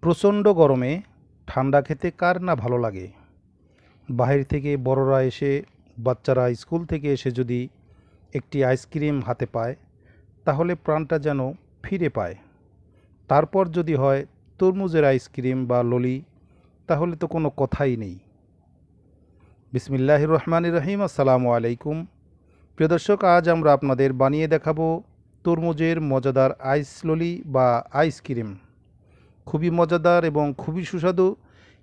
প্রচণ্ড গরমে ঠান্ডা খেতে কার না ভালো লাগে। বাহির থেকে বড়রা এসে, বাচ্চারা স্কুল থেকে এসে যদি একটি আইসক্রিম হাতে পায় তাহলে প্রাণটা যেন ফিরে পায়। তারপর যদি হয় তরমুজের আইসক্রিম বা ললি, তাহলে তো কোনো কথাই নেই। বিসমিল্লাহির রহমানির রহিম। আসসালামু আলাইকুম। প্রিয় দর্শক, আজ আমরা আপনাদের বানিয়ে দেখাবো তরমুজের মজাদার আইস ললি বা আইসক্রিম। খুবই মজাদার এবং খুবই সুস্বাদু,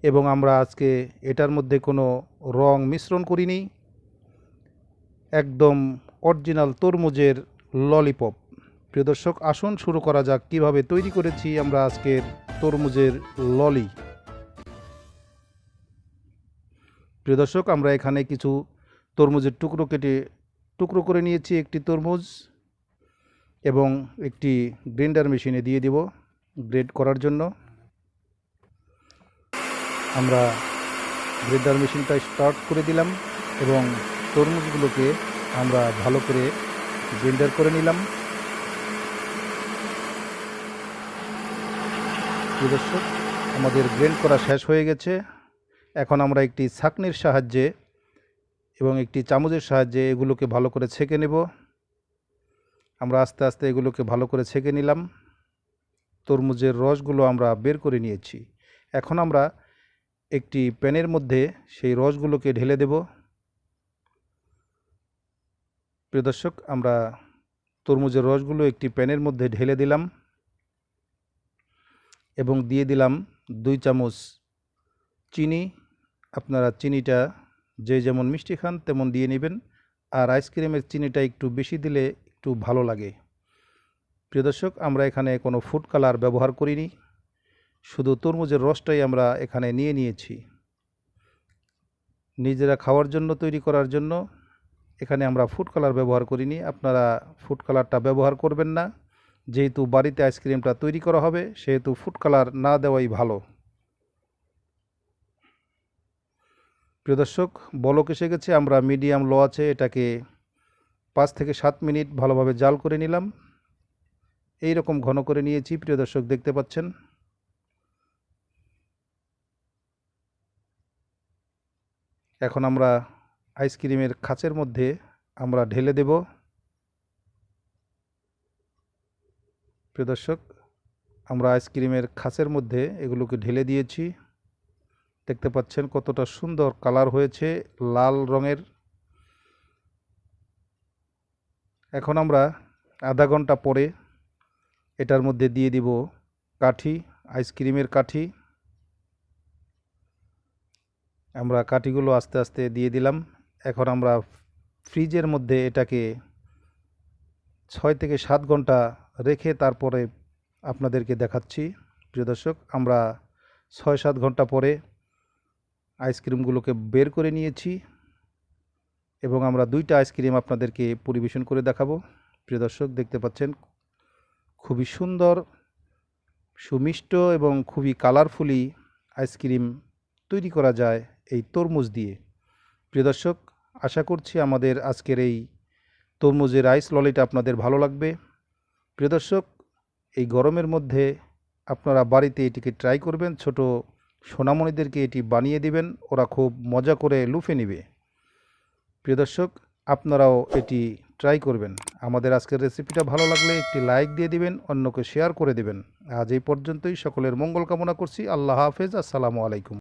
এবং আমরা আজকে এটার মধ্যে কোনো রং মিশ্রণ করিনি। একদম অরিজিনাল তরমুজের ললিপপ। প্রিয় দর্শক, আসুন শুরু করা যাক কিভাবে তৈরি করেছি আমরা আজকের তরমুজের ললি। প্রিয় দর্শক, আমরা এখানে কিছু তরমুজের টুকরো করে নিয়েছি। একটি তরমুজ এবং একটি গ্রাইন্ডার মেশিনে দিয়ে দিব গ্রেড করার জন্য। আমরা গ্রেডার মেশিনটা স্টার্ট করে দিলাম এবং তরমুজগুলোকে আমরা ভালো করে গ্রাইন্ডার করে নিলাম। দর্শক, আমাদের গ্রাইন্ড করা শেষ হয়ে গেছে। এখন আমরা একটি ছাঁকনির সাহায্যে এবং একটি চামচের সাহায্যে এগুলোকে ভালো করে ছেঁকে নেব। আমরা আস্তে আস্তে এগুলোকে ভালো করে ছেঁকে নিলাম। তরমুজের রসগুলো আমরা বের করে নিয়েছি। এখন আমরা একটি প্যানের মধ্যে সেই রসগুলোকে ঢেলে দেব। প্রিয় দর্শক, আমরা তরমুজের রসগুলো একটি প্যানের মধ্যে ঢেলে দিলাম এবং দিয়ে দিলাম 2 চামচ চিনি। আপনারা চিনিটা যে যেমন মিষ্টি খান তেমন দিয়ে নেবেন, আর আইসক্রিমের চিনিটা একটু বেশি দিলে একটু ভালো লাগে। প্রিয় দর্শক, আমরা এখানে কোনো ফুড কালার ব্যবহার করিনি, শুধু তরমুজের রসটাই আমরা এখানে নিয়েছি নিজেরা খাওয়ার জন্য, তৈরি করার জন্য। এখানে আমরা ফুড কালার ব্যবহার করিনি। আপনারা ফুড কালারটা ব্যবহার করবেন না, যেহেতু বাড়িতে আইসক্রিমটা তৈরি করা হবে সেহেতু ফুড কালার না দেওয়াই ভালো। প্রিয় দর্শক, বলক এসে গেছে। আমরা মিডিয়াম লো আছে এটাকে 5 থেকে 7 মিনিট ভালোভাবে জাল করে নিলাম। এই রকম ঘন করে নিয়েছি। প্রিয় দর্শক, দেখতে পাচ্ছেন। এখন আমরা আইসক্রিমের খাঁচের মধ্যে আমরা ঢেলে দেব। প্রিয় দর্শক, আমরা আইসক্রিমের খাঁচের মধ্যে এগুলোকে ঢেলে দিয়েছি। দেখতে পাচ্ছেন কতটা সুন্দর কালার হয়েছে, লাল রঙের। এখন আমরা আধা ঘন্টা পরে এটার মধ্যে দিয়ে দিব কাঠি, আইসক্রিমের কাঠি। আমরা কাঠিগুলো আস্তে আস্তে দিয়ে দিলাম। এখন আমরা ফ্রিজের মধ্যে এটাকে 6 থেকে 7 ঘন্টা রেখে তারপরে আপনাদেরকে দেখাচ্ছি। প্রিয় দর্শক, আমরা 6-7 ঘন্টা পরে আইসক্রিমগুলোকে বের করে নিয়েছি এবং আমরা 2টা আইসক্রিম আপনাদেরকে পরিবেশন করে দেখাবো। প্রিয় দর্শক, দেখতে পাচ্ছেন খুবই সুন্দর, সুমিষ্ট এবং খুবই কালারফুলি আইসক্রিম তৈরি করা যায় এই তরমুজ দিয়ে। প্রিয় দর্শক, আশা করছি আমাদের আজকের এই তরমুজের আইস ললিটা আপনাদের ভালো লাগবে। প্রিয় দর্শক, এই গরমের মধ্যে আপনারা বাড়িতে এটিকে ট্রাই করবেন। ছোট সোনামণিদেরকে এটি বানিয়ে দিবেন, ওরা খুব মজা করে লুফে নেবে। প্রিয় দর্শক, আপনারাও এটি ট্রাই করবেন। আমাদের আজকের রেসিপিটা ভালো লাগলে একটি লাইক দিয়ে দিবেন, অন্যকে শেয়ার করে দিবেন। আজ এই পর্যন্তই। সকলের মঙ্গল কামনা করছি। আল্লাহ হাফেজ। আসসালামু আলাইকুম।